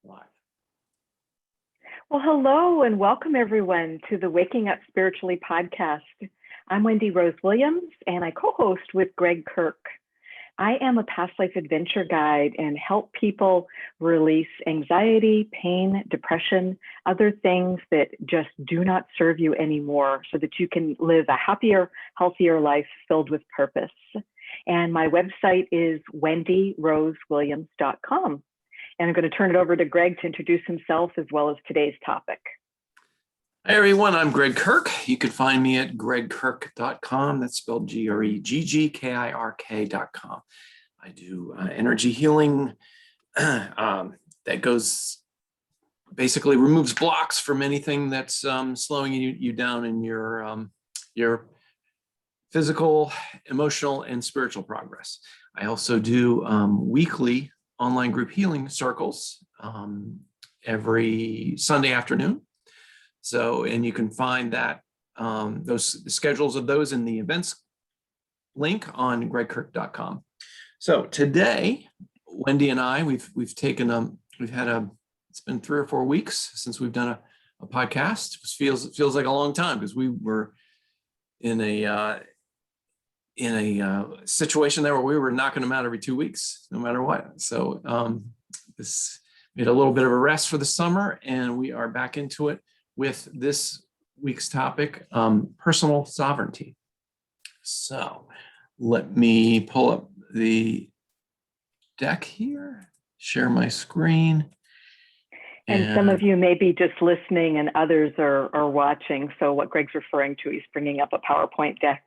Live. Well, hello and welcome everyone to the Waking Up Spiritually podcast. I'm Wendy Rose Williams and I co-host with Gregg Kirk. I am a past life adventure guide and help people release anxiety, pain, depression, other things that just do not serve you anymore so that you can live a happier, healthier life filled with purpose. And my website is wendyrosewilliams.com. And I'm going to turn it over to Gregg to introduce himself as well as today's topic. Hi, everyone. I'm Gregg Kirk. You can find me at greggkirk.com. That's spelled GREGGKIRK.com. I do energy healing that basically removes blocks from anything that's slowing you down in your physical, emotional, and spiritual progress. I also do weekly online group healing circles every Sunday afternoon. So, and you can find that those schedules of those in the events link on greggkirk.com. So today, Wendy and I, it's been 3 or 4 weeks since we've done a podcast. It feels like a long time because we were in a situation there where we were knocking them out every 2 weeks, no matter what. So we had a little bit of a rest for the summer, and we are back into it with this week's topic, personal sovereignty. So let me pull up the deck here, share my screen. And some of you may be just listening and others are watching. So what Gregg's referring to, he's bringing up a PowerPoint deck.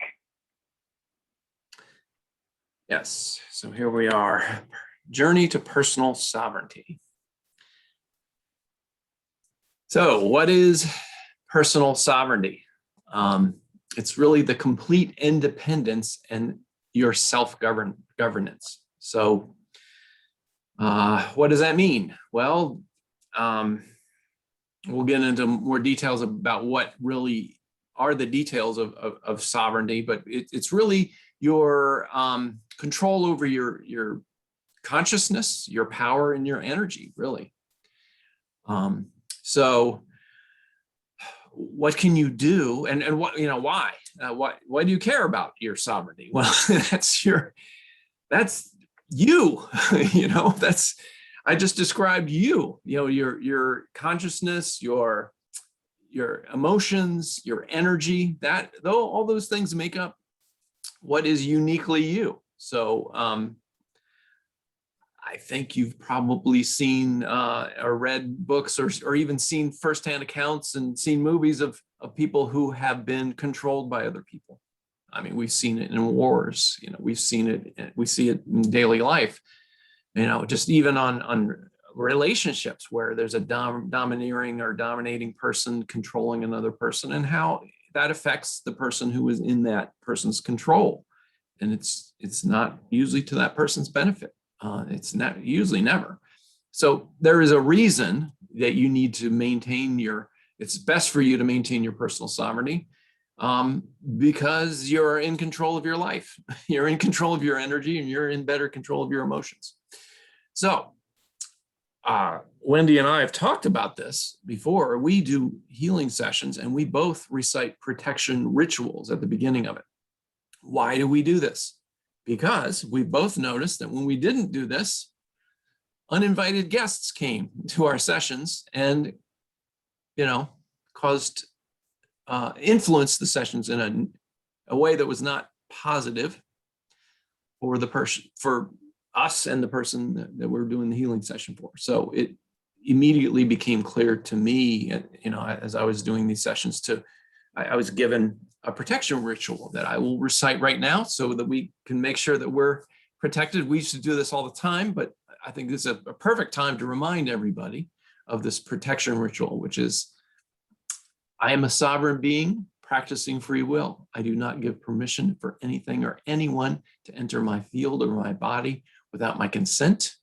Yes, so here we are, journey to personal sovereignty. So what is personal sovereignty? It's really the complete independence and your self-governance. So what does that mean? Well, we'll get into more details about what really are the details of sovereignty, but it's really your control over your consciousness, your power, and your energy, really. So what can you do, and what, why? Why do you care about your sovereignty? Well, that's you. I just described you. Your consciousness, your emotions, your energy. All those things make up what is uniquely you. So I think you've probably seen or read books or even seen firsthand accounts and seen movies of people who have been controlled by other people. I mean, we've seen it in wars, we see it in daily life, just even on relationships where there's a domineering or dominating person controlling another person, and how that affects the person who is in that person's control. And it's not usually to that person's benefit. It's not usually never. So there is a reason that you need to it's best for you to maintain your personal sovereignty, because you're in control of your life. You're in control of your energy, and you're in better control of your emotions. So Wendy and I have talked about this before. We do healing sessions, and we both recite protection rituals at the beginning of it. Why do we do this? Because we both noticed that when we didn't do this, uninvited guests came to our sessions and, influenced the sessions in a way that was not positive for the person, for us and the person that we're doing the healing session for. So it immediately became clear to me, as I was doing these sessions, I was given a protection ritual that I will recite right now so that we can make sure that we're protected. We used to do this all the time, but I think this is a perfect time to remind everybody of this protection ritual, which is, I am a sovereign being practicing free will. I do not give permission for anything or anyone to enter my field or my body without my consent,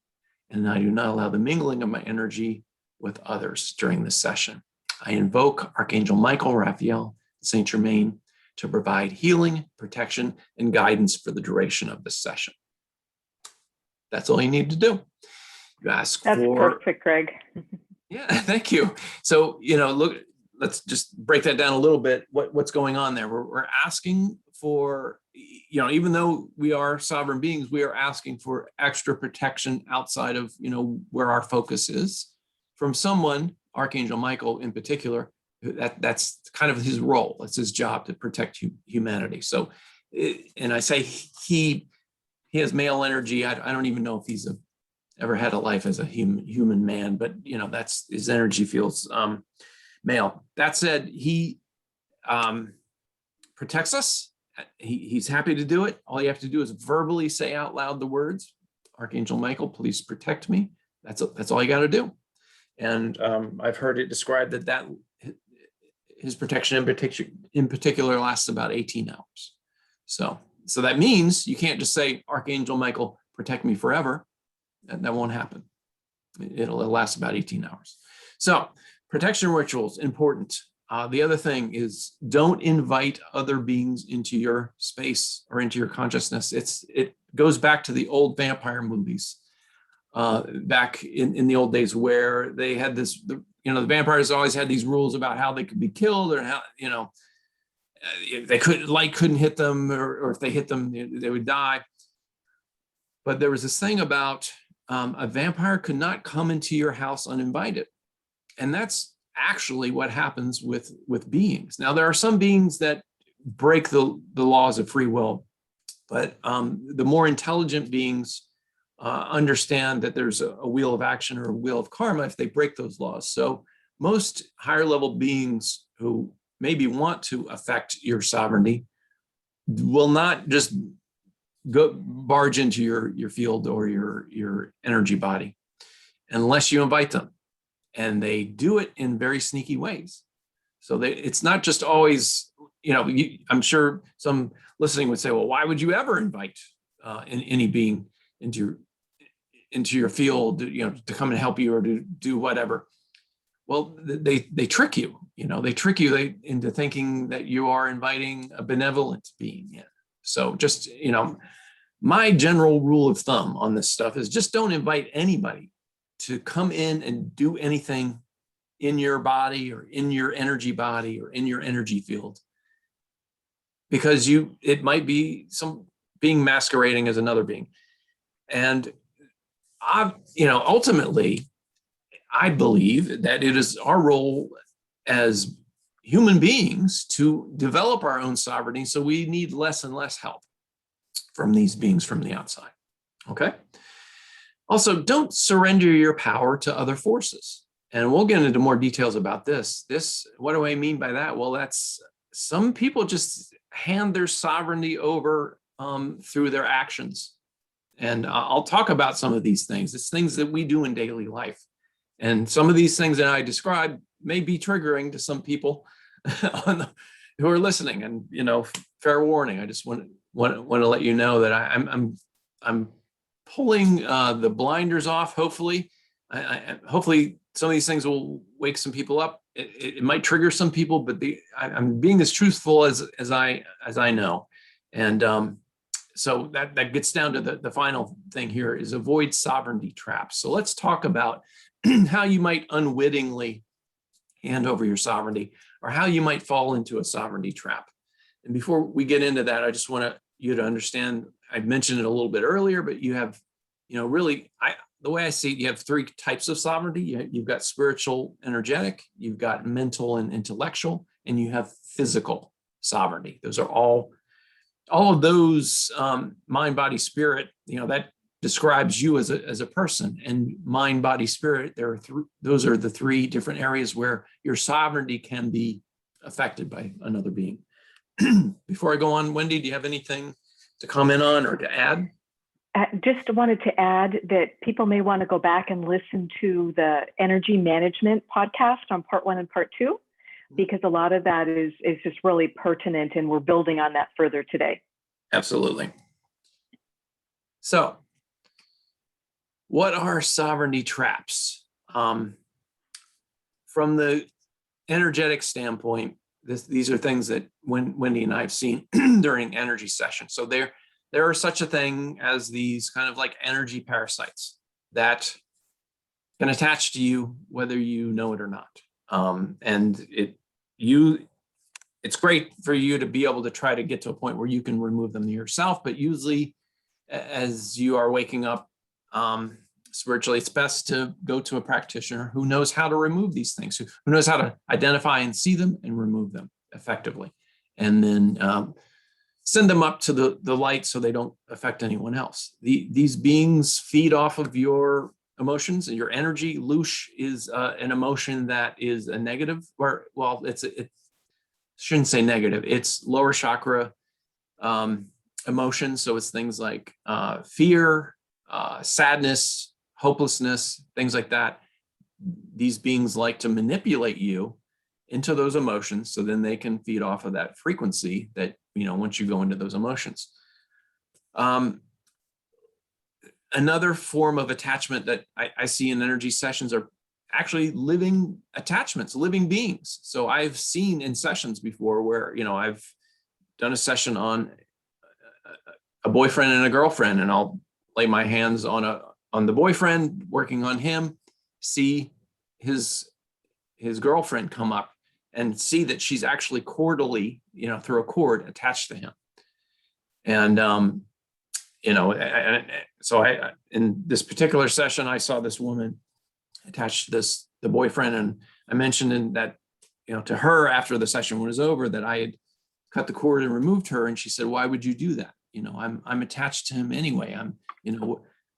and I do not allow the mingling of my energy with others during this session. I invoke Archangel Michael, Raphael, Saint Germain to provide healing, protection, and guidance for the duration of this session. That's all you need to do. You ask That's for, perfect, Greg. yeah, thank you. So, look, let's just break that down a little bit. What's going on there? We're asking for, even though we are sovereign beings, we are asking for extra protection outside of, where our focus is from someone, Archangel Michael in particular. That's kind of his role. It's his job to protect humanity. So, and I say he has male energy. I don't even know if he's ever had a life as a human man, but that's his energy feels male. That said, he protects us. He's happy to do it. All you have to do is verbally say out loud the words, Archangel Michael, please protect me. That's all you got to do. And I've heard it described that his protection in particular lasts about 18 hours. So that means you can't just say, Archangel Michael, protect me forever. That won't happen. It'll last about 18 hours. So protection rituals, important. The other thing is don't invite other beings into your space or into your consciousness. It goes back to the old vampire movies, back in the old days where they had this, the vampires always had these rules about how they could be killed or how, if they couldn't hit them or if they hit them, they would die. But there was this thing about a vampire could not come into your house uninvited. And that's actually what happens with beings. Now, there are some beings that break the laws of free will, but the more intelligent beings understand that there's a wheel of action or a wheel of karma if they break those laws. So most higher level beings who maybe want to affect your sovereignty will not just go barge into your field or your energy body unless you invite them. And they do it in very sneaky ways. So it's not just always, I'm sure some listening would say, well, why would you ever invite any being into your field, to come and help you or to do whatever? Well, they trick you, they trick you into thinking that you are inviting a benevolent being in. So just, my general rule of thumb on this stuff is just don't invite anybody to come in and do anything in your body or in your energy body or in your energy field, because it might be some being masquerading as another being. And ultimately, I believe that it is our role as human beings to develop our own sovereignty. So we need less and less help from these beings from the outside. Okay. Also, don't surrender your power to other forces. And we'll get into more details about this. What do I mean by that? Well, that's some people just hand their sovereignty over through their actions. And I'll talk about some of these things. It's things that we do in daily life. And some of these things that I describe may be triggering to some people who are listening. And, fair warning, I just want to let you know that I'm pulling the blinders off. Hopefully, hopefully some of these things will wake some people up. It might trigger some people, but I'm being as truthful as I know. And so that gets down to the final thing here is avoid sovereignty traps. So let's talk about how you might unwittingly hand over your sovereignty or how you might fall into a sovereignty trap. And before we get into that, I just want you to understand, I mentioned it a little bit earlier, but you have, really, the way I see it, you have three types of sovereignty. You've got spiritual, energetic, you've got mental and intellectual, and you have physical sovereignty. Those are all of those mind, body, spirit, that describes you as a person. And mind, body, spirit, those are the three different areas where your sovereignty can be affected by another being. Before I go on, Wendy, do you have anything to comment on or to add? Just wanted to add that people may want to go back and listen to the energy management podcast on part 1 and part 2, because a lot of that is just really pertinent, and we're building on that further today. Absolutely. So, what are sovereignty traps? From the energetic standpoint, these are things that Wendy and I have seen during energy sessions. So there are such a thing as these kind of like energy parasites that can attach to you whether you know it or not. And it's great for you to be able to try to get to a point where you can remove them yourself, but usually as you are waking up spiritually, it's best to go to a practitioner who knows how to remove these things, who knows how to identify and see them and remove them effectively. And then send them up to the light so they don't affect anyone else. These beings feed off of your emotions and your energy. Loosh is an emotion that is a negative, or well, it shouldn't say negative. It's lower chakra emotions. So it's things like fear, sadness, hopelessness, things like that. These beings like to manipulate you into those emotions, so then they can feed off of that frequency that, once you go into those emotions. Another form of attachment that I see in energy sessions are actually living attachments, living beings. So I've seen in sessions before where, I've done a session on a boyfriend and a girlfriend, and I'll lay my hands on the boyfriend, working on him, see his girlfriend come up and see that she's actually cordally, through a cord attached to him. And, so in this particular session, I saw this woman attached to the boyfriend. And I mentioned that, to her after the session was over, that I had cut the cord and removed her. And she said, "Why would you do that? I'm attached to him anyway.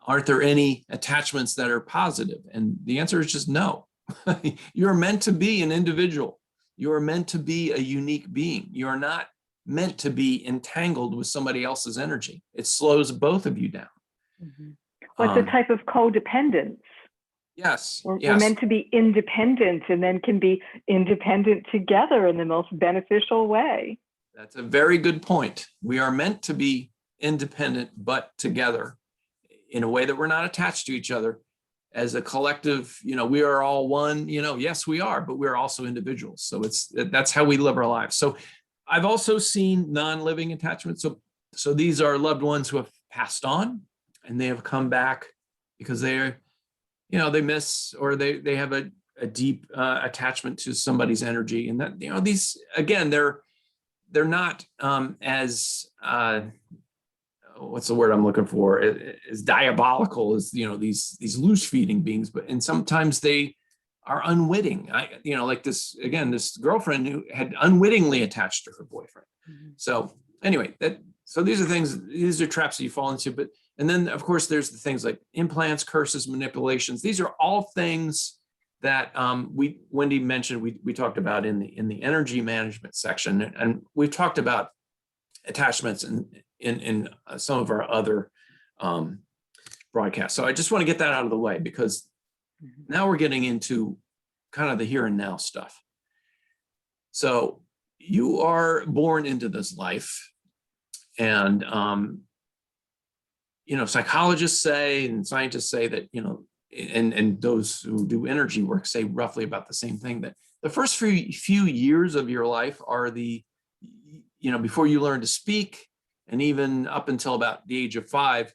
Aren't there any attachments that are positive?" And the answer is just no. You're meant to be an individual. You are meant to be a unique being. You are not meant to be entangled with somebody else's energy. It slows both of you down. Mm-hmm. Well, it's a type of codependence. Yes. We're meant to be independent, and then can be independent together in the most beneficial way. That's a very good point. We are meant to be independent, but together in a way that we're not attached to each other. As a collective, we are all one, yes, we are, but we're also individuals. So that's how we live our lives. So I've also seen non-living attachments. So these are loved ones who have passed on, and they have come back because they're, they miss, or they have a deep attachment to somebody's energy. And that, these, again, they're not as, what's the word I'm looking for, is diabolical as, these loose feeding beings, and sometimes they are unwitting. Like this girlfriend who had unwittingly attached to her boyfriend. Mm-hmm. So anyway, so these are traps that you fall into. And then of course there's the things like implants, curses, manipulations. These are all things that Wendy mentioned, we talked about in the energy management section, and we've talked about attachments in some of our other broadcasts. So I just want to get that out of the way, because now we're getting into kind of the here and now stuff. So you are born into this life, and psychologists say and scientists say that, and those who do energy work say roughly about the same thing, that the first few years of your life are before you learn to speak, and even up until about the age of 5,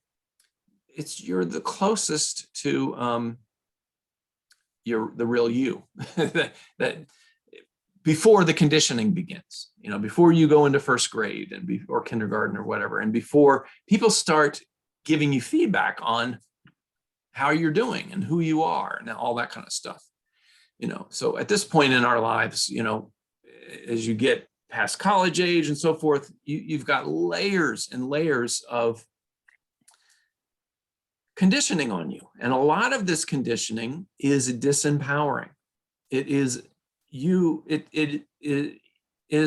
you're the closest to the real you, that before the conditioning begins, before you go into first grade or kindergarten or whatever, and before people start giving you feedback on how you're doing and who you are and all that kind of stuff. So at this point in our lives, as you get past college age and so forth, you've got layers and layers of conditioning on you. And a lot of this conditioning is disempowering. It is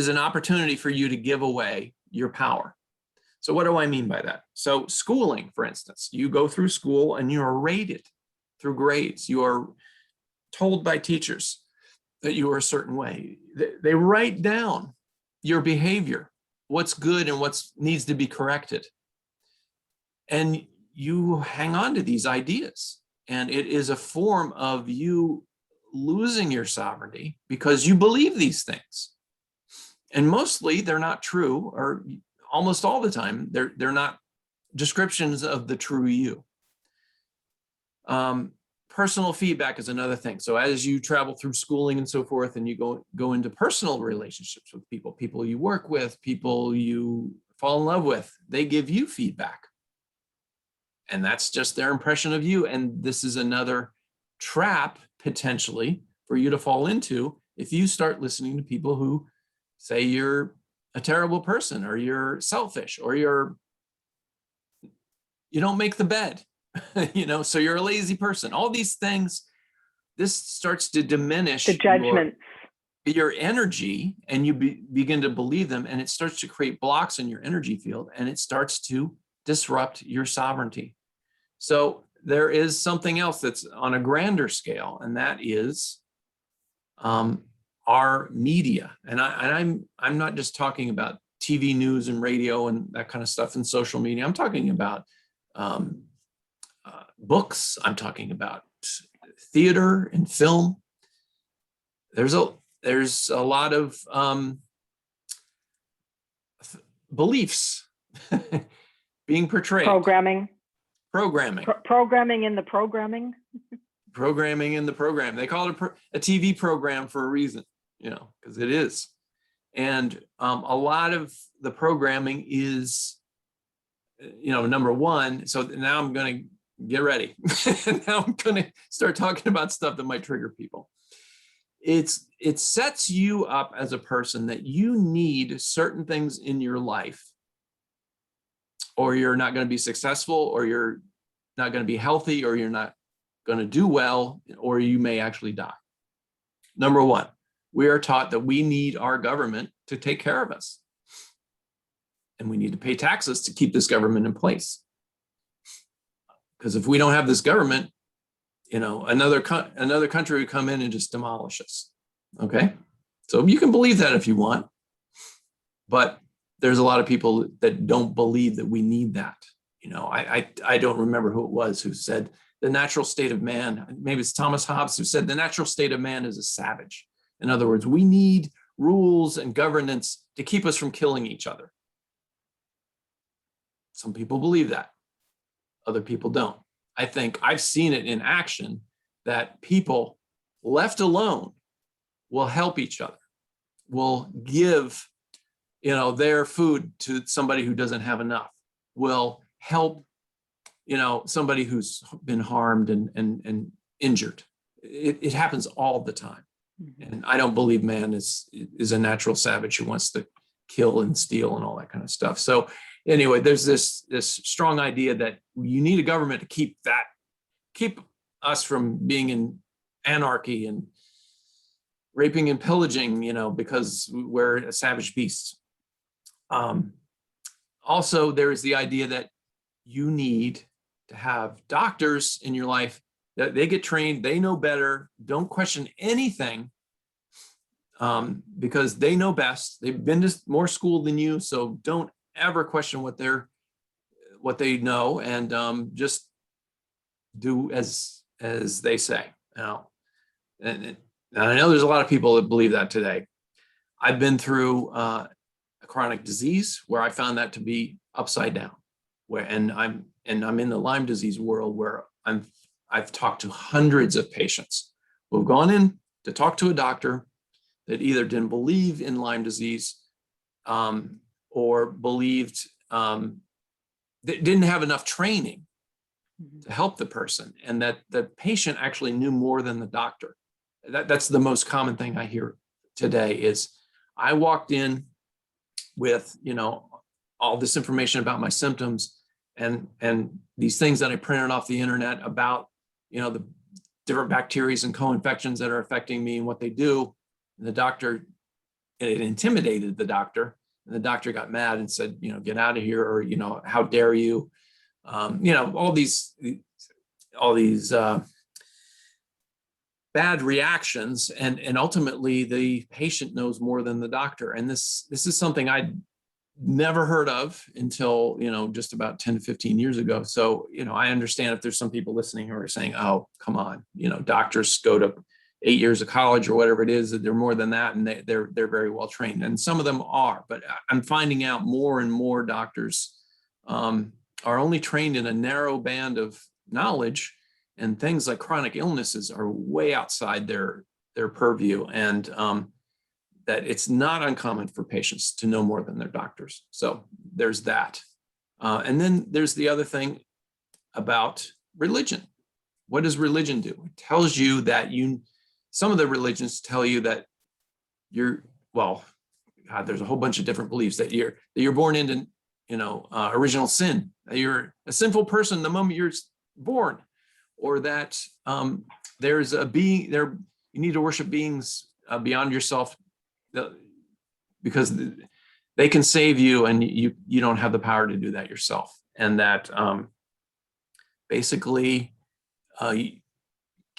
an opportunity for you to give away your power. So what do I mean by that? So schooling, for instance, you go through school and you are rated through grades. You are told by teachers that you are a certain way. They write down your behavior, what's good and what needs to be corrected. And you hang on to these ideas. And it is a form of you losing your sovereignty because you believe these things. And mostly they're not true, or almost all the time, they're not descriptions of the true you. Personal feedback is another thing. So as you travel through schooling and so forth, and you go into personal relationships with people you work with, people you fall in love with, they give you feedback. And that's just their impression of you. And this is another trap potentially for you to fall into if you start listening to people who say you're a terrible person, or you're selfish, or you don't make the bed. So you're a lazy person. All these things, this starts to diminish The judgments. your energy, and you begin to believe them, and it starts to create blocks in your energy field, and it starts to disrupt your sovereignty. So there is something else that's on a grander scale, and that is our media. And I'm not just talking about TV news and radio and that kind of stuff and social media. I'm talking about books. I'm talking about theater and film. There's a lot of beliefs being portrayed. Programming. Programming In the programming. Programming in the program. They call it a TV program for a reason, because it is. And a lot of the programming is, number one. So now I'm going to get ready. Now I'm going to start talking about stuff that might trigger people. It sets you up as a person that you need certain things in your life, or you're not going to be successful, or you're not going to be healthy, or you're not going to do well, or you may actually die. Number one, we are taught that we need our government to take care of us. And we need to pay taxes to keep this government in place. Because if we don't have this government, another country would come in and just demolish us. Okay? So you can believe that if you want, but there's a lot of people that don't believe that we need that. I don't remember who it was who said the natural state of man, maybe it's Thomas Hobbes, who said the natural state of man is a savage. In other words, we need rules and governance to keep us from killing each other. Some people believe that. Other people don't. I think I've seen it in action that people left alone will help each other, will give, their food to somebody who doesn't have enough, will help, somebody who's been harmed and injured. It happens all the time. And I don't believe man is a natural savage who wants to kill and steal and all that kind of stuff. So anyway, there's this strong idea that you need a government to keep us from being in anarchy and raping and pillaging, because we're a savage beast. Also, there is the idea that you need to have doctors in your life that they get trained, they know better, don't question anything, because they know best. They've been to more school than you, so don't ever question what they know, and just do as they say. And I know there's a lot of people that believe that today. I've been through a chronic disease where I found that to be upside down. I'm in the Lyme disease world where I've talked to hundreds of patients who have gone in to talk to a doctor that either didn't believe in Lyme disease, or believed that didn't have enough training to help the person, and that the patient actually knew more than the doctor. That's the most common thing I hear today is I walked in with, all this information about my symptoms and these things that I printed off the internet about, the different bacteria and co-infections that are affecting me and what they do. And the doctor, and it intimidated the doctor, and the doctor got mad and said, get out of here, or, how dare you? All these bad reactions, and ultimately the patient knows more than the doctor. And this is something I'd never heard of until, just about 10 to 15 years ago. So, I understand if there's some people listening who are saying, oh, come on, doctors go to 8 years of college or whatever it is, that they're more than that, and they're very well trained. And some of them are, but I'm finding out more and more doctors are only trained in a narrow band of knowledge, And things like chronic illnesses are way outside their purview, and that it's not uncommon for patients to know more than their doctors. So there's that. And then there's the other thing about religion. What does religion do? It tells you that some of the religions tell you that well, God, there's a whole bunch of different beliefs that you're born into, original sin, that you're a sinful person the moment you're born, or that there's a being there, you need to worship beings beyond yourself because they can save you, and you don't have the power to do that yourself. And that basically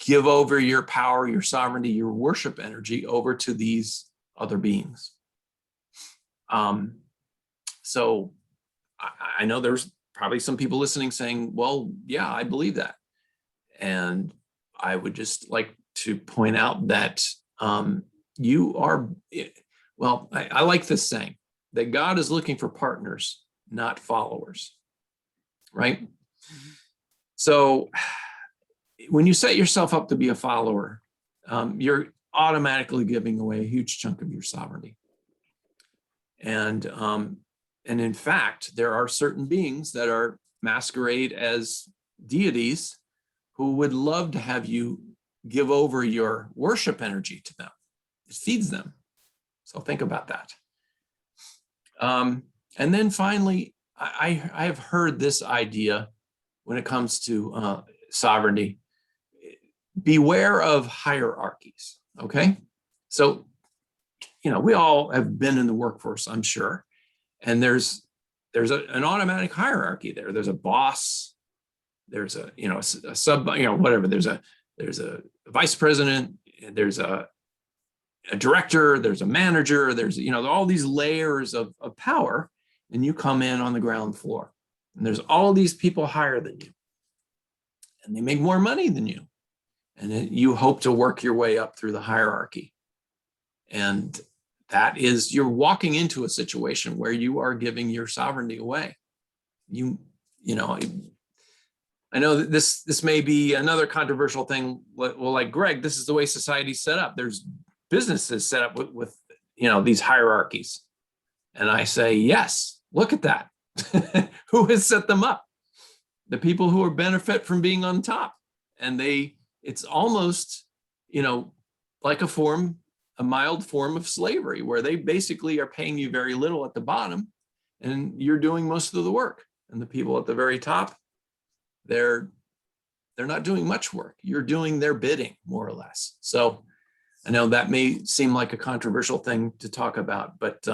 give over your power, your sovereignty, your worship energy over to these other beings. So I know there's probably some people listening saying, well, yeah, I believe that. And I would just like to point out that you are, well, I like this saying, that God is looking for partners, not followers, right? Mm-hmm. So when you set yourself up to be a follower, you're automatically giving away a huge chunk of your sovereignty. And in fact, there are certain beings that are masquerade as deities who would love to have you give over your worship energy to them. It feeds them. So think about that. And then finally, I have heard this idea when it comes to sovereignty. Beware of hierarchies, okay? So, we all have been in the workforce, I'm sure, and there's an automatic hierarchy there. There's a boss, there's a sub, whatever. There's a vice president, there's a director, there's a manager, there's all these layers of power, and you come in on the ground floor, and there's all these people higher than you, and they make more money than you, and you hope to work your way up through the hierarchy. And that is, you're walking into a situation where you are giving your sovereignty away. I know that this may be another controversial thing. Well, like Gregg, this is the way society's set up. There's businesses set up with these hierarchies. And I say, yes, look at that. Who has set them up? The people who benefit from being on top. And it's almost, like a mild form of slavery, where they basically are paying you very little at the bottom, and you're doing most of the work. And the people at the very top, they're not doing much work. You're doing their bidding, more or less. So I know that may seem like a controversial thing to talk about, but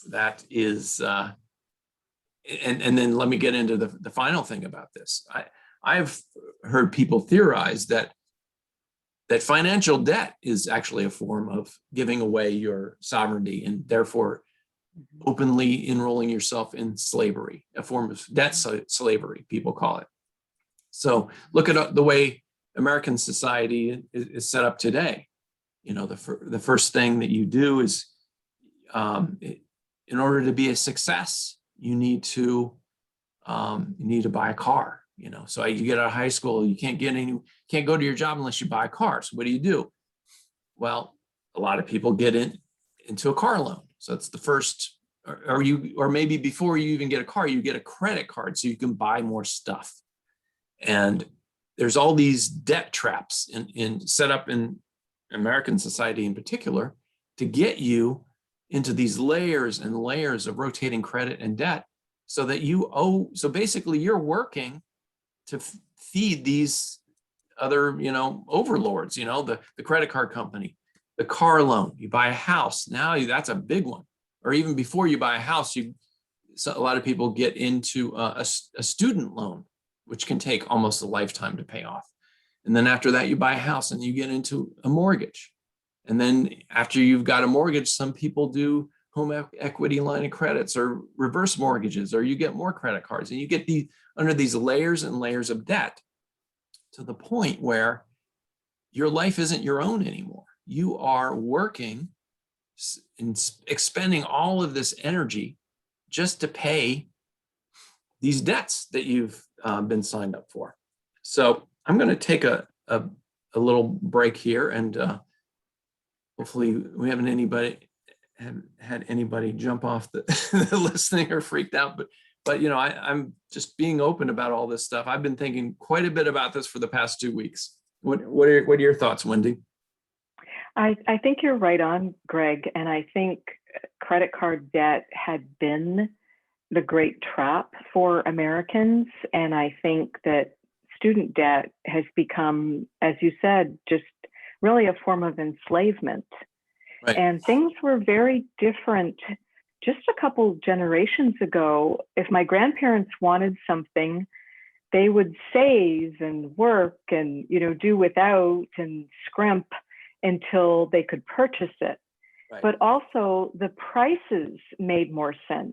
that is, and then let me get into the final thing about this. I've heard people theorize that financial debt is actually a form of giving away your sovereignty, and therefore openly enrolling yourself in slavery, a form of debt slavery, people call it. So look at the way American society is set up today. The first thing that you do is, in order to be a success, you need to buy a car. So you get out of high school, you can't go to your job unless you buy a car. So what do? Well, a lot of people get into a car loan. So it's the first, or maybe before you even get a car, you get a credit card so you can buy more stuff. And there's all these debt traps set up in American society in particular to get you into these layers and layers of rotating credit and debt, so that so basically you're working to feed these other, overlords, the credit card company, the car loan. You buy a house, now that's a big one. Or even before you buy a house, a lot of people get into a student loan, which can take almost a lifetime to pay off. And then after that, you buy a house and you get into a mortgage. And then after you've got a mortgage, some people do home equity line of credits or reverse mortgages, or you get more credit cards, and you get under these layers and layers of debt, to the point where your life isn't your own anymore. You are working and expending all of this energy just to pay these debts that you've been signed up for. So I'm going to take a little break here, and hopefully we haven't had anybody jump off the, the listening or freaked out, but I'm just being open about all this stuff. I've been thinking quite a bit about this for the past 2 weeks. What are your thoughts, Wendy? I think you're right on, Greg. And I think credit card debt had been the great trap for Americans. And I think that student debt has become, as you said, just really a form of enslavement. Right. And things were very different just a couple generations ago. If my grandparents wanted something, they would save and work and do without and scrimp until they could purchase it. Right. But also the prices made more sense.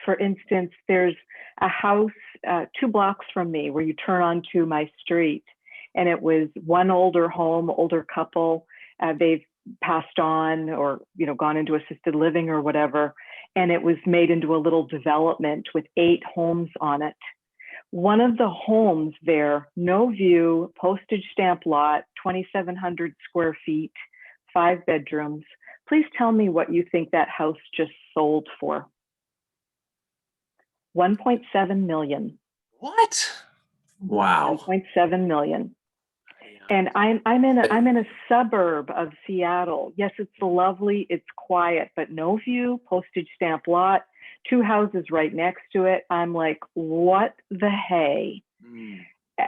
For instance, there's a house 2 blocks from me where you turn onto my street, and it was one older home, older couple. They've passed on or gone into assisted living or whatever, and it was made into a little development with 8 homes on it. One of the homes there, no view, postage stamp lot, 2,700 square feet, 5 bedrooms. Please tell me what you think that house just sold for. 1.7 million. What? Wow. 1.7 million. And I'm in a suburb of Seattle. Yes, it's lovely, it's quiet, but no view, postage stamp lot, 2 houses right next to it. I'm like, what the hey?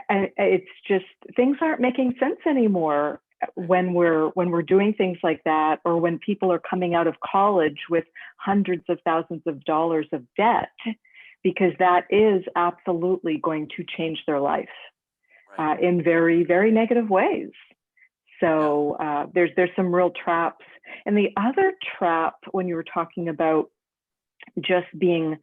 And it's just, things aren't making sense anymore when we're doing things like that, or when people are coming out of college with hundreds of thousands of dollars of debt, because that is absolutely going to change their life. In very, very negative ways. So there's some real traps. And the other trap, when you were talking about just being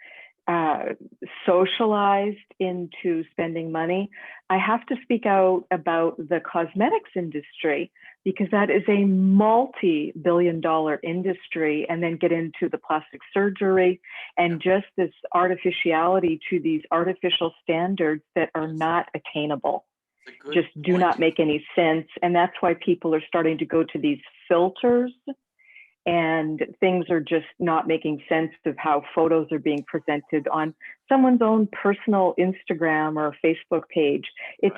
socialized into spending money, I have to speak out about the cosmetics industry, because that is a multi-billion-dollar industry, and then get into the plastic surgery and just this artificiality to these artificial standards that are not attainable. Just do not make any sense. And that's why people are starting to go to these filters, and things are just not making sense of how photos are being presented on someone's own personal Instagram or Facebook page. It's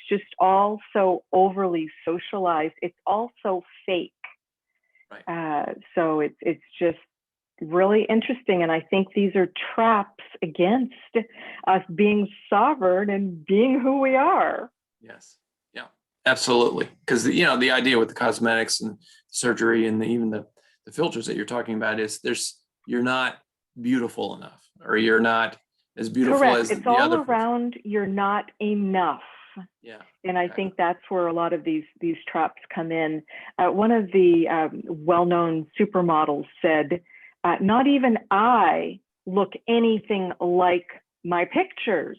just all so overly socialized. It's all so fake. So it's just really interesting. And I think these are traps against us being sovereign and being who we are. Yes. Yeah, absolutely. Because the idea with the cosmetics and surgery and even the filters that you're talking about is you're not beautiful enough, or you're not as beautiful Correct. as it's the all other around person. You're not enough. Yeah. And I think that's where a lot of these traps come in. One of the well-known supermodels said, not even I look anything like my pictures,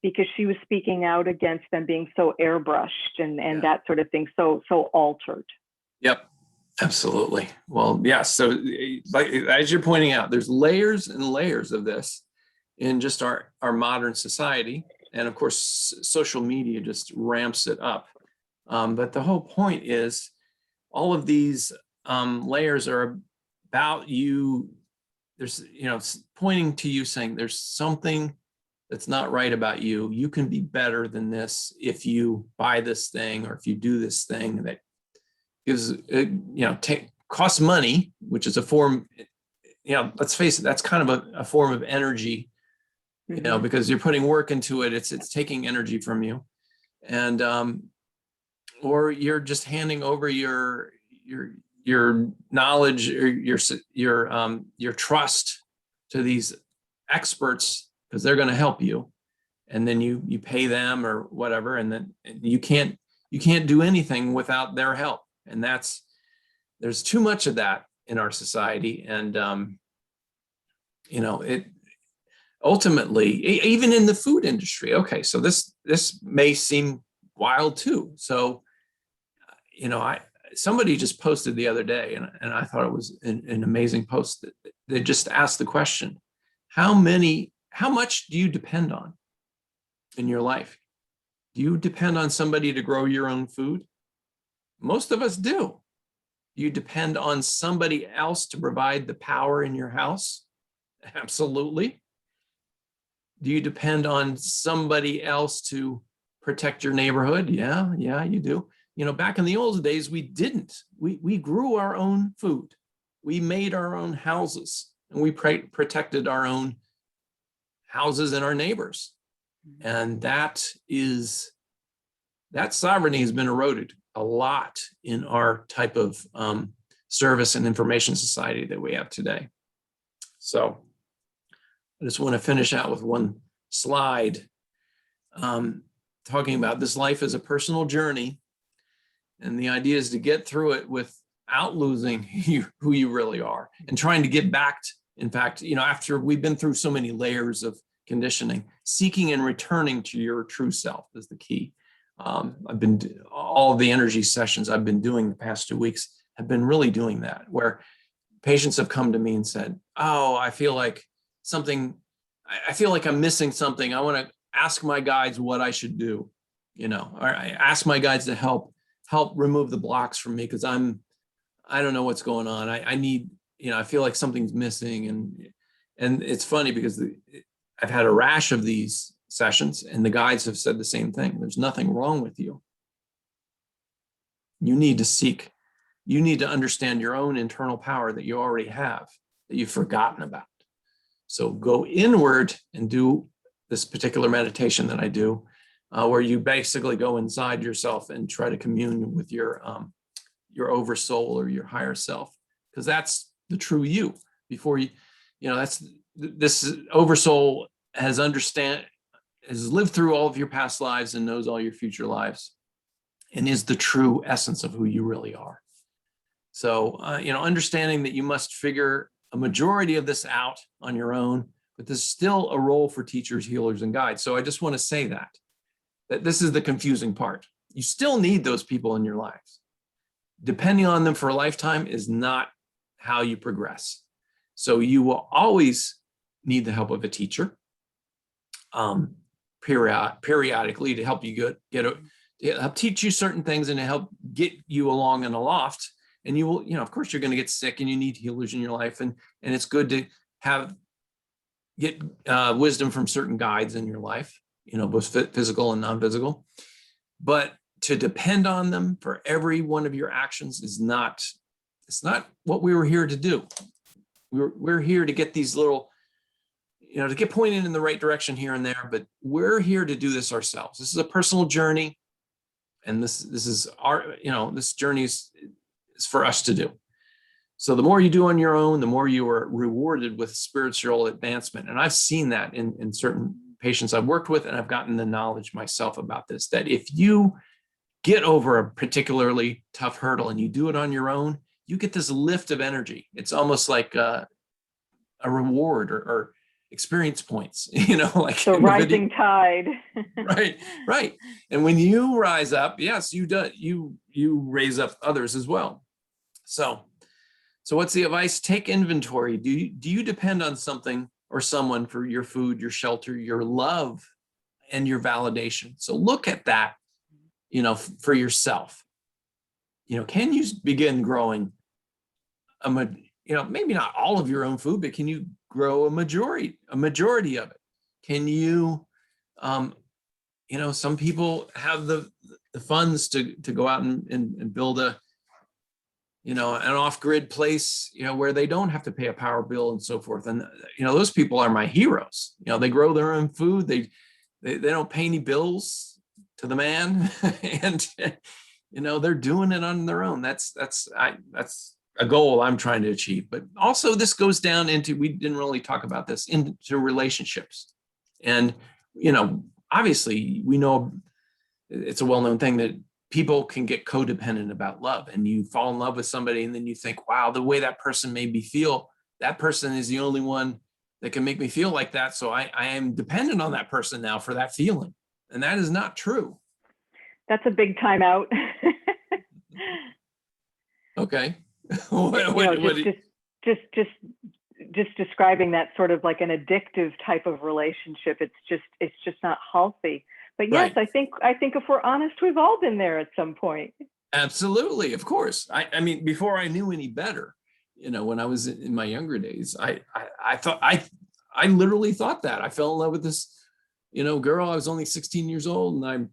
because she was speaking out against them being so airbrushed and that sort of thing, so altered. Yep, absolutely. Well, yeah. So, like, as you're pointing out, there's layers and layers of this in just our modern society, and of course, social media just ramps it up. But the whole point is, all of these layers are about you. There's pointing to you, saying there's something that's not right about you. You can be better than this if you buy this thing, or if you do this thing that gives, costs money, which is a form, let's face it, that's kind of a form of energy, because you're putting work into it. It's taking energy from you. And, or you're just handing over your knowledge, or your trust to these experts, because they're going to help you, and then you pay them or whatever, and then you can't do anything without their help. And there's too much of that in our society. And it ultimately, even in the food industry. Okay, so this may seem wild too. So somebody just posted the other day, and I thought it was an amazing post, that they just asked the question, how much do you depend on in your life? Do you depend on somebody to grow your own food? Most of us do. Do you depend on somebody else to provide the power in your house? Absolutely. Do you depend on somebody else to protect your neighborhood? Yeah, you do. Back in the old days, we didn't. We grew our own food. We made our own houses, and we protected our own houses and our neighbors. And that sovereignty has been eroded a lot in our type of service and information society that we have today. So I just want to finish out with one slide talking about this life as a personal journey. And the idea is to get through it without losing who you really are and trying to get back. In fact, after we've been through so many layers of conditioning, seeking and returning to your true self is the key. I've been all of the energy sessions I've been doing the past 2 weeks have been really doing that, where patients have come to me and said, "Oh, I feel like I'm missing something. I want to ask my guides what I should do, or I ask my guides to help remove the blocks from me because I don't know what's going on. I need, I feel like something's missing." And it's funny because I've had a rash of these sessions and the guides have said the same thing. There's nothing wrong with you. You need to seek. You need to understand your own internal power that you already have, that you've forgotten about. So go inward and do this particular meditation that I do, where you basically go inside yourself and try to commune with your oversoul or your higher self, because that's the true you. Before you, this oversoul has lived through all of your past lives and knows all your future lives, and is the true essence of who you really are. So, understanding that you must figure a majority of this out on your own, but there's still a role for teachers, healers, and guides. So I just want to say that this is the confusing part. You still need those people in your lives. Depending on them for a lifetime is not how you progress. So you will always need the help of a teacher periodically to help you help teach you certain things and to help get you along in a loft. And you will, of course, you're going to get sick and you need healers in your life. And it's good to get wisdom from certain guides in your life, both physical and non-physical. But to depend on them for every one of your actions it's not what we were here to do. We're here to get these little, to get pointed in the right direction here and there, but we're here to do this ourselves. This is a personal journey. And this is our, this journey is for us to do. So the more you do on your own, the more you are rewarded with spiritual advancement. And I've seen that in certain patients I've worked with, and I've gotten the knowledge myself about this, that if you get over a particularly tough hurdle and you do it on your own, you get this lift of energy. It's almost like a reward or experience points, like the rising tide. Right. And when you rise up, yes, you raise up others as well. So what's the advice? Take inventory. Do you depend on something or someone for your food, your shelter, your love, and your validation? So look at that, for yourself. Can you begin growing maybe not all of your own food, but can you grow a majority of it? Can you, some people have the funds to go out and build an off-grid place, where they don't have to pay a power bill and so forth. And, those people are my heroes. They grow their own food. They don't pay any bills to the man and, they're doing it on their own. That's a goal I'm trying to achieve. But also this goes down into, we didn't really talk about this, into relationships. And, obviously we know it's a well-known thing that people can get codependent about love, and you fall in love with somebody and then you think, wow, the way that person made me feel, that person is the only one that can make me feel like that. So I am dependent on that person now for that feeling. And that is not true. That's a big time out. Okay. Just describing that sort of like an addictive type of relationship. It's just not healthy. But yes, Right. I think if we're honest, we've all been there at some point. Absolutely. Of course. I mean, before I knew any better, when I was in my younger days, I thought, I literally thought that I fell in love with this, girl. I was only 16 years old, and I'm,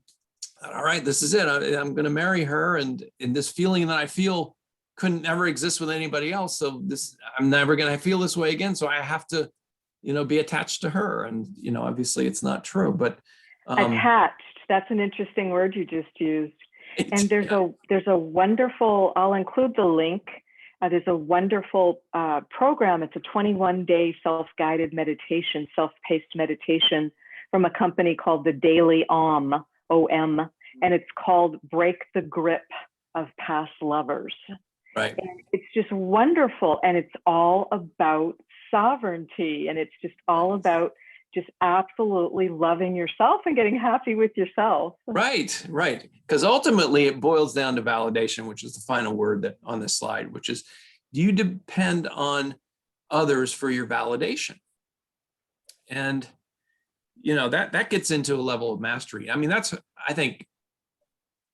all right, this is it. I'm going to marry her. And this feeling that I feel couldn't ever exist with anybody else. So I'm never going to feel this way again. So I have to, be attached to her. And, obviously it's not true, but, Attached. That's an interesting word you just used. And yeah, there's a wonderful, I'll include the link. There's a wonderful program. It's a 21-day self-guided meditation, self-paced meditation from a company called the Daily OM, OM, and it's called Break the Grip of Past Lovers. right. And it's just wonderful. And it's all about sovereignty. And it's just all about just absolutely loving yourself and getting happy with yourself. Right, right. Because ultimately it boils down to validation, which is the final word that on this slide, which is, do you depend on others for your validation? And that gets into a level of mastery. I mean, I think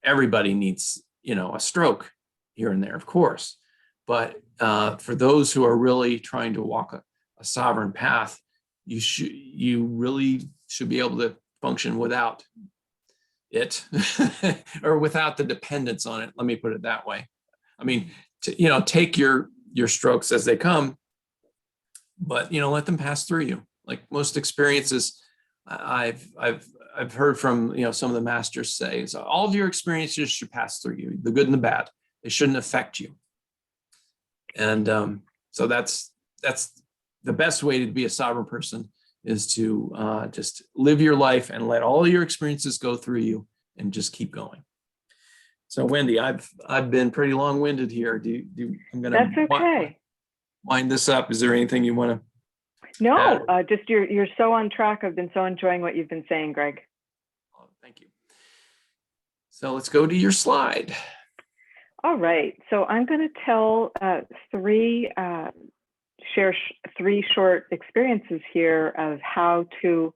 everybody needs, a stroke here and there, of course. But for those who are really trying to walk a sovereign path, you really should be able to function without it or without the dependence on it. Let me put it that way. I mean, take your strokes as they come, but let them pass through you. Like most experiences, I've heard from some of the masters say, is all of your experiences should pass through you, the good and the bad. They shouldn't affect you. And so that's the best way to be a sovereign person, is to just live your life and let all your experiences go through you and just keep going. So Wendy, I've been pretty long-winded here. I'm going That's to okay. wind this up. Is there anything you want to No, just you're so on track. I've been so enjoying what you've been saying, Gregg. Oh, thank you. So let's go to your slide. All right. So I'm going to tell share three short experiences here of how to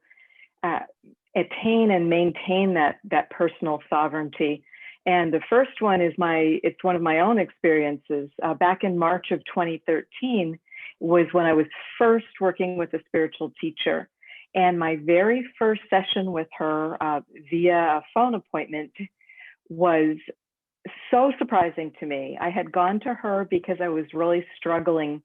attain and maintain that personal sovereignty. And the first one is it's one of my own experiences. Back in March of 2013 was when I was first working with a spiritual teacher. And my very first session with her via a phone appointment was so surprising to me. I had gone to her because I was really struggling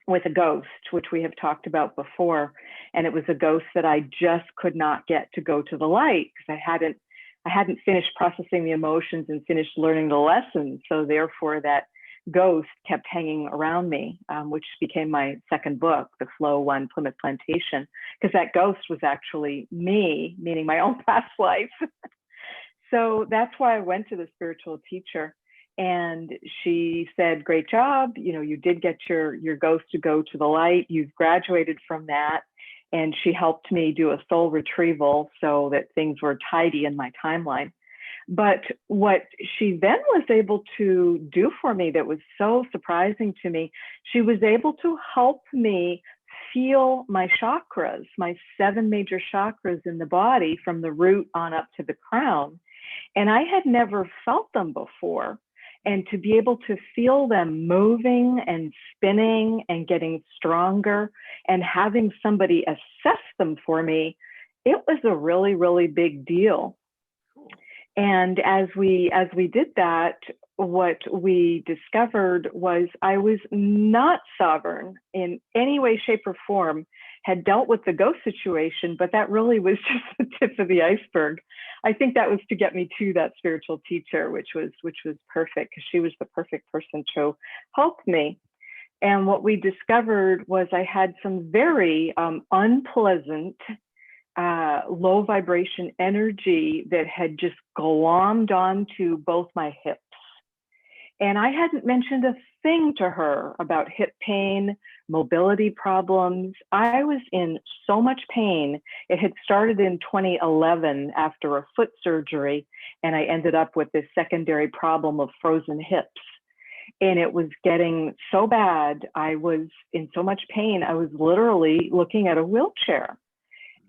with a ghost, which we have talked about before. And it was a ghost that I just could not get to go to the light because I hadn't finished processing the emotions and finished learning the lessons. So therefore that ghost kept hanging around me, which became my second book, The Flow One Plymouth Plantation, because that ghost was actually me, meaning my own past life. So that's why I went to the spiritual teacher. And she said, great job. You did get your ghost to go to the light. You've graduated from that. And she helped me do a soul retrieval so that things were tidy in my timeline. But what she then was able to do for me that was so surprising to me, she was able to help me feel my chakras, my 7 major chakras in the body from the root on up to the crown. And I had never felt them before. And to be able to feel them moving and spinning and getting stronger and having somebody assess them for me, it was a really, really big deal. And as we did that, what we discovered was I was not sovereign in any way, shape, or form, had dealt with the ghost situation, but that really was just the tip of the iceberg. I think that was to get me to that spiritual teacher, which was perfect, because she was the perfect person to help me. And what we discovered was I had some very unpleasant low vibration energy that had just glommed onto both my hips. And I hadn't mentioned a thing to her about hip pain, mobility problems. I was in so much pain. It had started in 2011 after a foot surgery, and I ended up with this secondary problem of frozen hips. And it was getting so bad. I was in so much pain. I was literally looking at a wheelchair.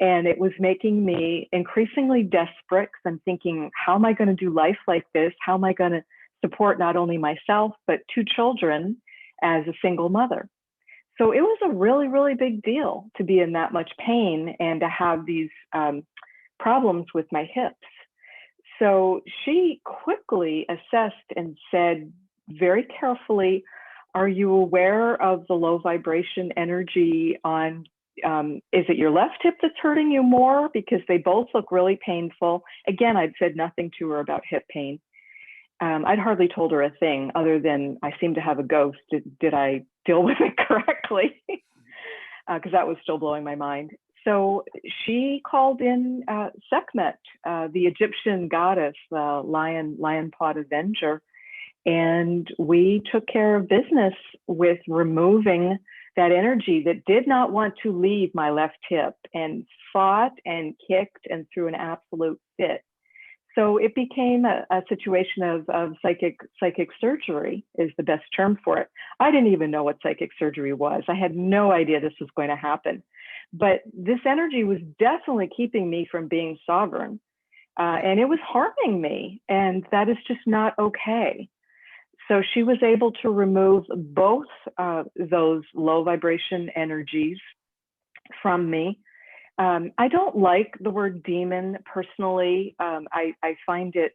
And it was making me increasingly desperate because I'm thinking, how am I going to do life like this? How am I going to support not only myself, but two children as a single mother? So it was a really, really big deal to be in that much pain and to have these problems with my hips. So she quickly assessed and said very carefully, are you aware of the low vibration energy on, is it your left hip that's hurting you more? Because they both look really painful. Again, I'd said nothing to her about hip pain. I'd hardly told her a thing other than I seem to have a ghost. Did I deal with it correctly? Because that was still blowing my mind. So she called in Sekhmet, the Egyptian goddess, the lion pod avenger, and we took care of business with removing that energy that did not want to leave my left hip, and fought and kicked and threw an absolute fit. So it became a situation of psychic surgery is the best term for it. I didn't even know what psychic surgery was. I had no idea this was going to happen. But this energy was definitely keeping me from being sovereign. And it was harming me. And that is just not okay. So she was able to remove both those low vibration energies from me. I don't like the word demon personally. I find it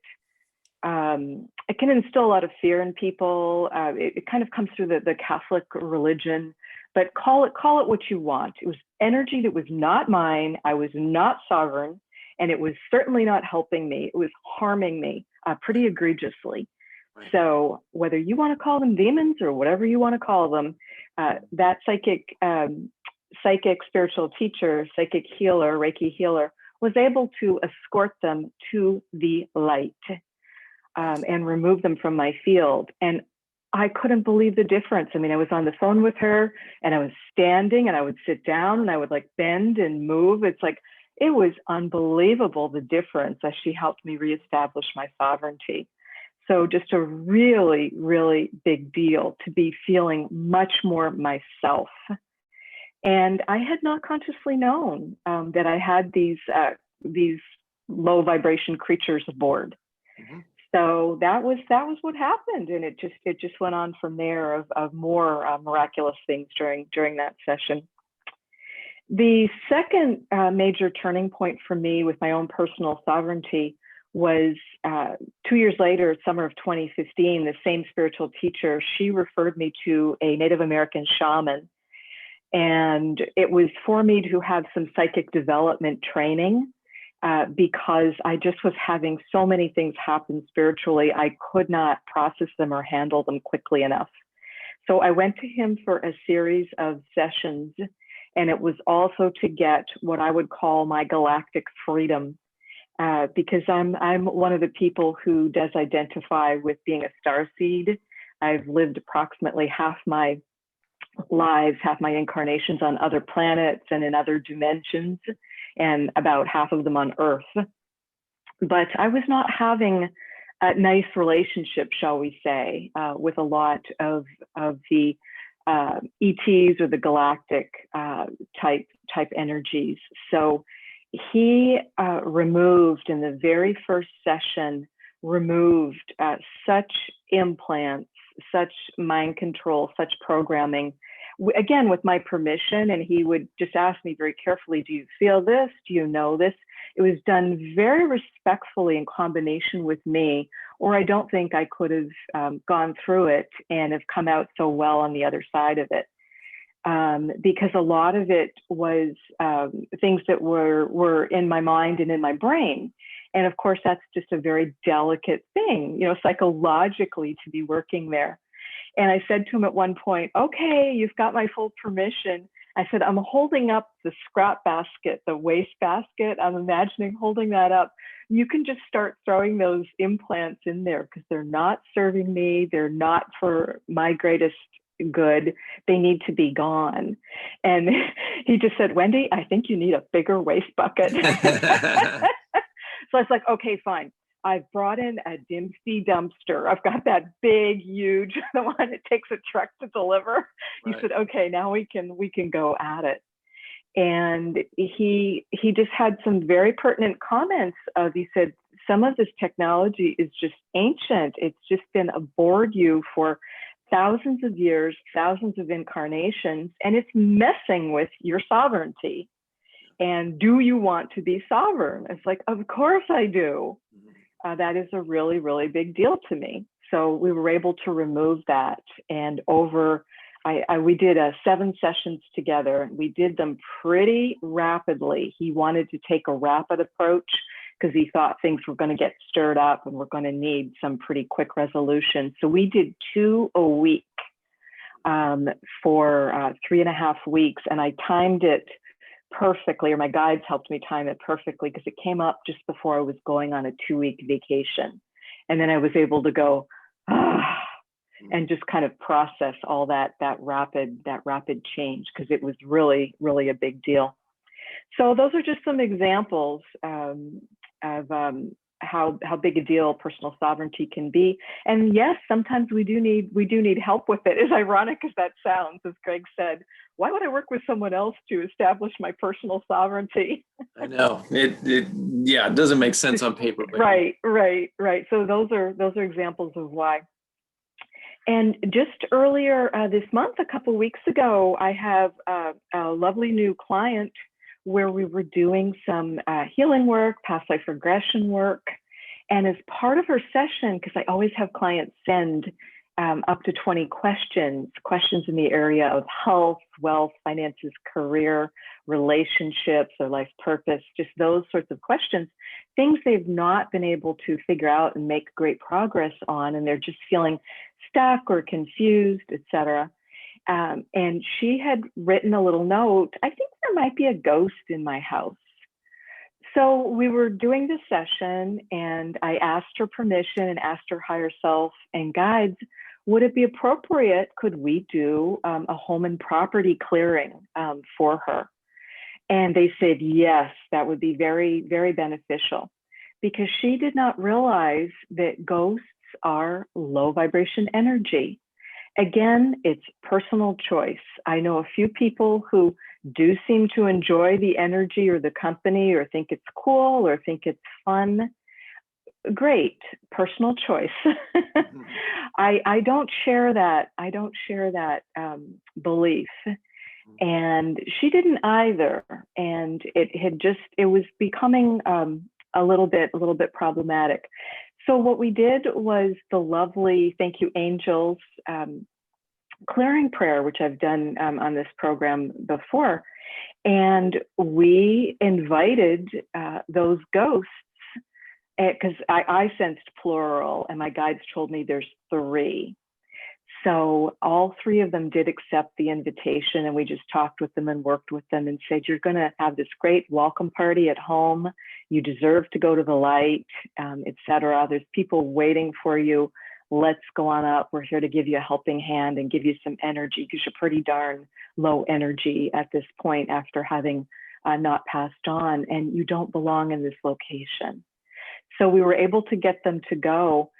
can instill a lot of fear in people. It kind of comes through the Catholic religion, but call it what you want. It was energy that was not mine. I was not sovereign, and it was certainly not helping me. It was harming me pretty egregiously. Right. So whether you want to call them demons or whatever you want to call them, that psychic spiritual teacher, psychic healer, Reiki healer, was able to escort them to the light and remove them from my field. And I couldn't believe the difference. I mean, I was on the phone with her and I was standing and I would sit down and I would like bend and move. It's like, it was unbelievable the difference as she helped me reestablish my sovereignty. So just a really, really big deal to be feeling much more myself. And I had not consciously known that I had these low vibration creatures aboard. Mm-hmm. So that was what happened, and it just went on from there of more miraculous things during that session. The second major turning point for me with my own personal sovereignty was 2 years later, summer of 2015. The same spiritual teacher, she referred me to a Native American shaman. And it was for me to have some psychic development training because I just was having so many things happen spiritually. I could not process them or handle them quickly enough. So I went to him for a series of sessions, and it was also to get what I would call my galactic freedom, because I'm one of the people who does identify with being a starseed. I've lived approximately half my lives, half my incarnations on other planets and in other dimensions, and about half of them on Earth. But I was not having a nice relationship, shall we say, with a lot of the ETs or the galactic type energies. So he removed in the very first session, removed such implants, such mind control, such programming, again, with my permission. And he would just ask me very carefully, do you feel this? Do you know this? It was done very respectfully in combination with me, or I don't think I could have gone through it and have come out so well on the other side of it. Because a lot of it was things that were in my mind and in my brain. And of course, that's just a very delicate thing, psychologically to be working there. And I said to him at one point, okay, you've got my full permission. I said, I'm holding up the scrap basket, the waste basket. I'm imagining holding that up. You can just start throwing those implants in there because they're not serving me. They're not for my greatest good. They need to be gone. And he just said, Wendy, I think you need a bigger waste bucket. So I was like, okay, fine. I've brought in a Dempsey dumpster. I've got that big, huge, the one it takes a truck to deliver. Right. He said, okay, now we can go at it. And he just had some very pertinent comments of, he said, some of this technology is just ancient. It's just been aboard you for thousands of years, thousands of incarnations, and it's messing with your sovereignty. And do you want to be sovereign? It's like, of course I do. That is a really, really big deal to me. So we were able to remove that. And we did 7 sessions together. We did them pretty rapidly. He wanted to take a rapid approach because he thought things were going to get stirred up and we're going to need some pretty quick resolution. So we did 2 a week for 3.5 weeks. And I timed it perfectly, or my guides helped me time it perfectly, because it came up just before I was going on a 2-week vacation. And then I was able to go, and just kind of process all that rapid change, because it was really, really a big deal. So those are just some examples of how big a deal personal sovereignty can be. And yes, sometimes we do need help with it. As ironic as that sounds, as Gregg said, why would I work with someone else to establish my personal sovereignty? I know it doesn't make sense on paper. But Right. So those are examples of why. And just earlier this month, a couple of weeks ago, I have a lovely new client where we were doing some healing work, past life regression work. And as part of her session, because I always have clients send up to 20 questions in the area of health, wealth, finances, career, relationships, or life purpose, just those sorts of questions, things they've not been able to figure out and make great progress on, and they're just feeling stuck or confused, etc. And she had written a little note, I think there might be a ghost in my house. So we were doing this session, and I asked her permission and asked her higher self and guides, would it be appropriate, could we do a home and property clearing for her? And they said, yes, that would be very, very beneficial, because she did not realize that ghosts are low vibration energy. Again, it's personal choice. I know a few people who do seem to enjoy the energy or the company, or think it's cool, or think it's fun. Great, personal choice. I don't share that. I don't share that belief, and she didn't either. And it was becoming a little bit problematic. So what we did was the lovely, thank you, angels, clearing prayer, which I've done on this program before. And we invited those ghosts, because I sensed plural, and my guides told me there's 3. So all 3 of them did accept the invitation, and we just talked with them and worked with them and said, you're going to have this great welcome party at home. You deserve to go to the light, etc. There's people waiting for you. Let's go on up. We're here to give you a helping hand and give you some energy, because you're pretty darn low energy at this point after having not passed on, and you don't belong in this location. So we were able to get them to go.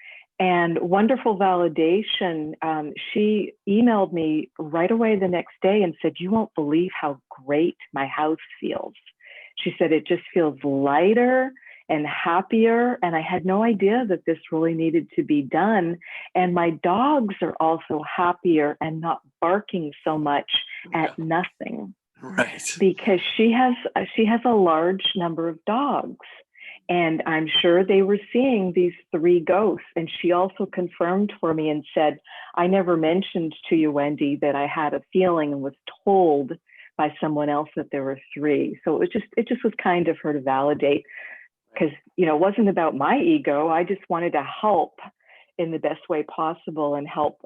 And wonderful validation, she emailed me right away the next day and said, you won't believe how great my house feels. She said, it just feels lighter and happier. And I had no idea that this really needed to be done. And my dogs are also happier and not barking so much at nothing. Right. Because she has a large number of dogs. And I'm sure they were seeing these 3 ghosts. And she also confirmed for me and said, I never mentioned to you, Wendy, that I had a feeling and was told by someone else that there were 3. So it just was kind of her to validate, because, it wasn't about my ego. I just wanted to help in the best way possible and help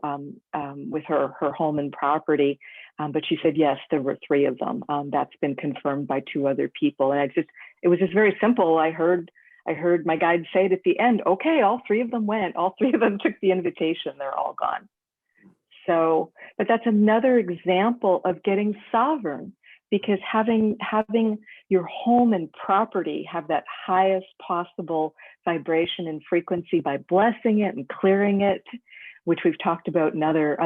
with her home and property. But she said, yes, there were 3 of them. That's been confirmed by 2 other people. And it was just very simple. I heard my guide say it at the end, okay, all 3 of them went, all 3 of them took the invitation, they're all gone. So, but that's another example of getting sovereign, because having your home and property have that highest possible vibration and frequency by blessing it and clearing it, which we've talked about in other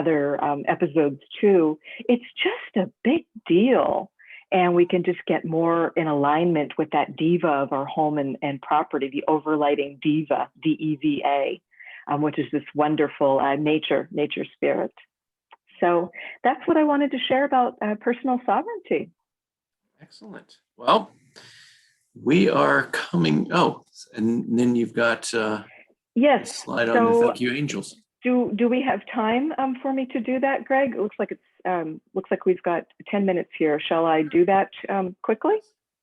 episodes too, it's just a big deal. And we can just get more in alignment with that diva of our home and property, the overlighting diva, D-E-V-A, which is this wonderful nature spirit. So that's what I wanted to share about personal sovereignty. Excellent. Well, we are coming. Oh, and then you've got yes. slide on the thank you, angels. Do we have time for me to do that, Greg? It looks like we've got 10 minutes here. Shall I do that quickly?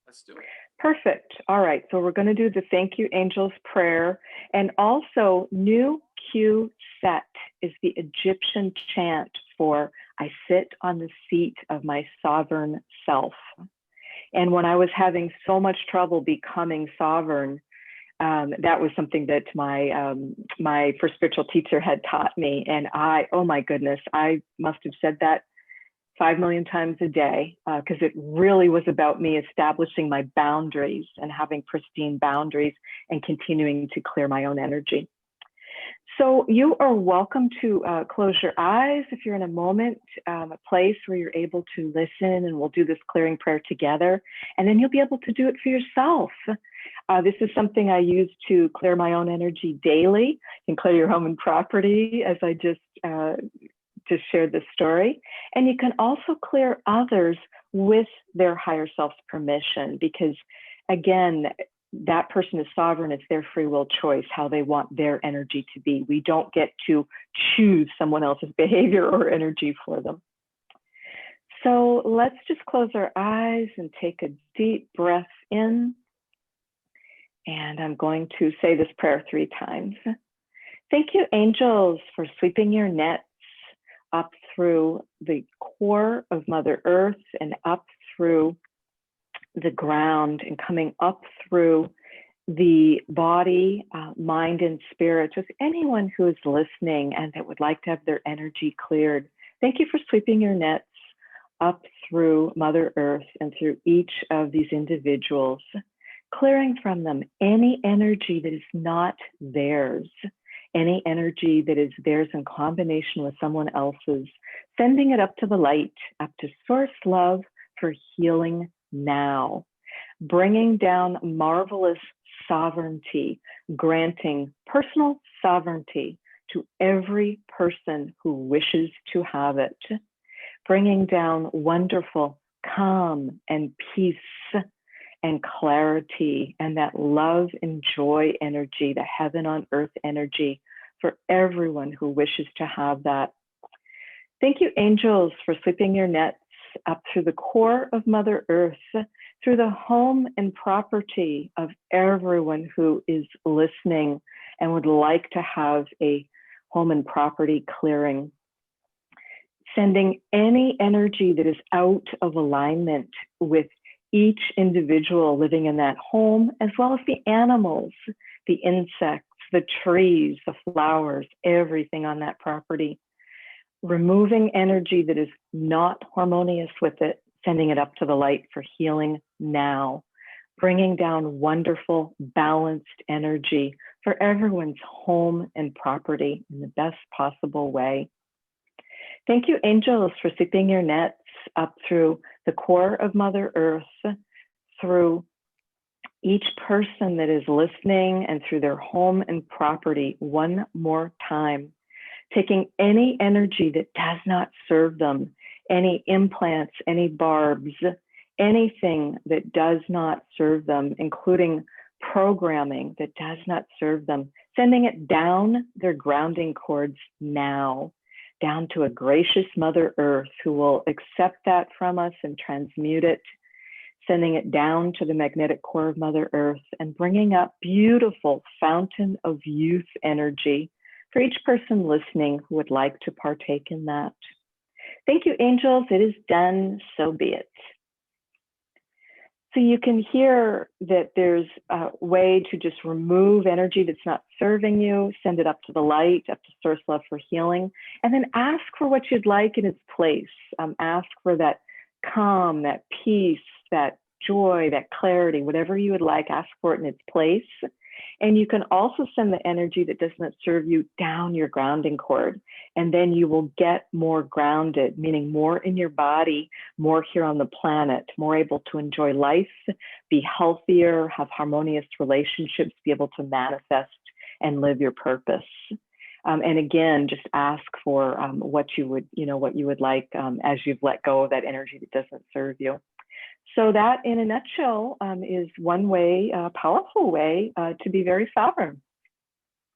Let's do it. Perfect. All right. So we're going to do the thank you, angels prayer, and also new Q set is the Egyptian chant for I sit on the seat of my sovereign self. And when I was having so much trouble becoming sovereign, that was something that my first spiritual teacher had taught me. And oh my goodness, I must have said that 5 million times a day, because it really was about me establishing my boundaries and having pristine boundaries and continuing to clear my own energy. So you are welcome to close your eyes if you're in a moment, a place where you're able to listen, and we'll do this clearing prayer together. And then you'll be able to do it for yourself. This is something I use to clear my own energy daily. You can clear your home and property, as I just shared this story. And you can also clear others with their higher self's permission, because again, that person is sovereign. It's their free will choice, how they want their energy to be. We don't get to choose someone else's behavior or energy for them. So let's just close our eyes and take a deep breath in. And I'm going to say this prayer 3 times. Thank you, angels, for sweeping your nets up through the core of Mother Earth and up through the ground and coming up through the body, mind, and spirit, with anyone who is listening and that would like to have their energy cleared. Thank you for sweeping your nets up through Mother Earth and through each of these individuals, clearing from them any energy that is not theirs, any energy that is theirs in combination with someone else's, sending it up to the light, up to source love for healing now, bringing down marvelous sovereignty, granting personal sovereignty to every person who wishes to have it, bringing down wonderful calm and peace and clarity and that love and joy energy, the heaven on earth energy for everyone who wishes to have that. Thank you, angels, for sweeping your nets up through the core of Mother Earth, through the home and property of everyone who is listening and would like to have a home and property clearing. Sending any energy that is out of alignment with each individual living in that home, as well as the animals, the insects, the trees, the flowers, everything on that property. Removing energy that is not harmonious with it, sending it up to the light for healing now, bringing down wonderful, balanced energy for everyone's home and property in the best possible way. Thank you, angels, for sweeping your nets up through the core of Mother Earth, through each person that is listening and through their home and property one more time. Taking any energy that does not serve them, any implants, any barbs, anything that does not serve them, including programming that does not serve them, sending it down their grounding cords now, down to a gracious Mother Earth who will accept that from us and transmute it, sending it down to the magnetic core of Mother Earth and bringing up beautiful fountain of youth energy for each person listening who would like to partake in that. Thank you, angels. It is done, so be it. So you can hear that there's a way to just remove energy that's not serving you, send it up to the light, up to source love for healing, and then ask for what you'd like in its place. Ask for that calm, that peace, that joy, that clarity, whatever you would like, ask for it in its place. And you can also send the energy that doesn't serve you down your grounding cord. And then you will get more grounded, meaning more in your body, more here on the planet, more able to enjoy life, be healthier, have harmonious relationships, be able to manifest and live your purpose. And again, just ask for what you would like as you've let go of that energy that doesn't serve you. So that, in a nutshell, is one way, a powerful way to be very sovereign.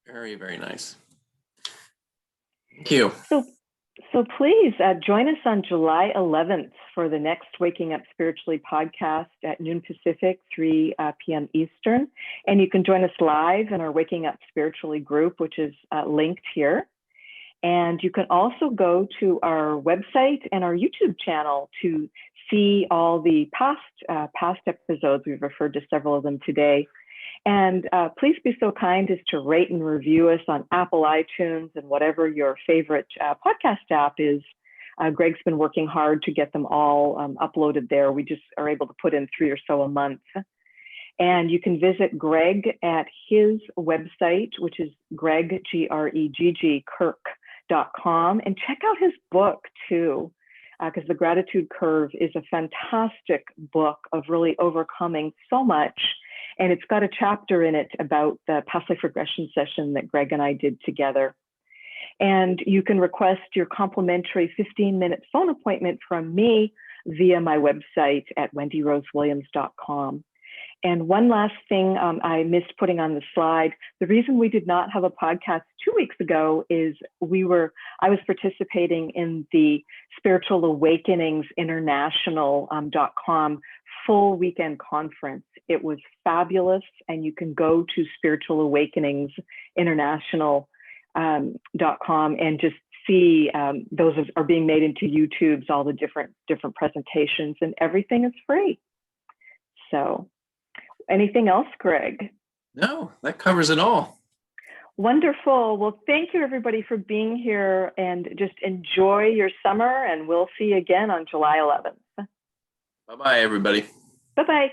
Very, very nice. Thank you. So please join us on July 11th for the next Waking Up Spiritually podcast at noon Pacific, 3 p.m. Eastern. And you can join us live in our Waking Up Spiritually group, which is linked here. And you can also go to our website and our YouTube channel to see all the past episodes. We've referred to several of them today. And please be so kind as to rate and review us on Apple iTunes and whatever your favorite podcast app is. Gregg's been working hard to get them all uploaded there. We just are able to put in 3 or so a month. And you can visit Gregg at his website, which is Gregg, Gregg, Kirk.com, and check out his book too, because The Gratitude Curve is a fantastic book of really overcoming so much. And it's got a chapter in it about the past life regression session that Gregg and I did together. And you can request your complimentary 15-minute phone appointment from me via my website at wendyrosewilliams.com. And one last thing I missed putting on the slide, the reason we did not have a podcast 2 weeks ago is I was participating in the Spiritual Awakenings International.com full weekend conference. It was fabulous, and you can go to Spiritual Awakenings International.com and just see those are being made into YouTubes, all the different presentations, and everything is free. So anything else, Gregg? No, that covers it all. Wonderful. Well, thank you everybody for being here, and just enjoy your summer, and we'll see you again on July 11th. Bye-bye, everybody. Bye-bye.